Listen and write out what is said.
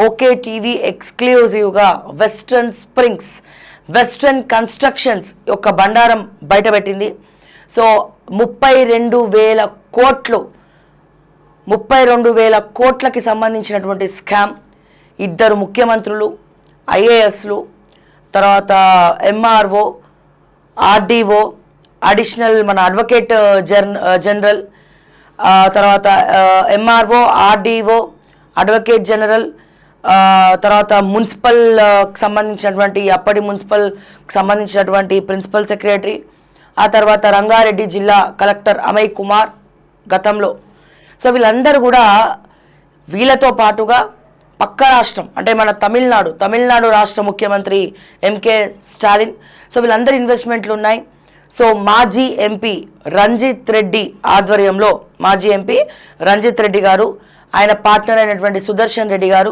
Okay TV ఎక్స్క్లూజివ్గా western constructions యొక్క బండారం బయటపెట్టింది. సో 32,000 కోట్లకి సంబంధించినటువంటి స్కామ్. 2 ముఖ్యమంత్రులు, ఐఏఎస్లు, తర్వాత ఎంఆర్ఓ, ఆర్డీఓ, అడిషనల్ మన అడ్వకేట్ జనరల్, తర్వాత ఎంఆర్ఓ, ఆర్డీఓ, అడ్వకేట్ జనరల్, తర్వాత మున్సిపల్ సంబంధించినటువంటి అప్పటి మున్సిపల్ సంబంధించినటువంటి ప్రిన్సిపల్ సెక్రటరీ, ఆ తర్వాత రంగారెడ్డి జిల్లా కలెక్టర్ అమయ్ కుమార్ గతంలో. సో వీళ్ళందరూ కూడా వీళ్ళతో పాటుగా పక్క రాష్ట్రం అంటే మన తమిళనాడు రాష్ట్ర ముఖ్యమంత్రి ఎంకే స్టాలిన్. సో వీళ్ళందరి ఇన్వెస్ట్మెంట్లు ఉన్నాయి. సో మాజీ ఎంపీ రంజిత్ రెడ్డి ఆధ్వర్యంలో మాజీ ఎంపీ రంజిత్ రెడ్డి గారు, ఆయన పార్ట్నర్ అయినటువంటి సుదర్శన్ రెడ్డి గారు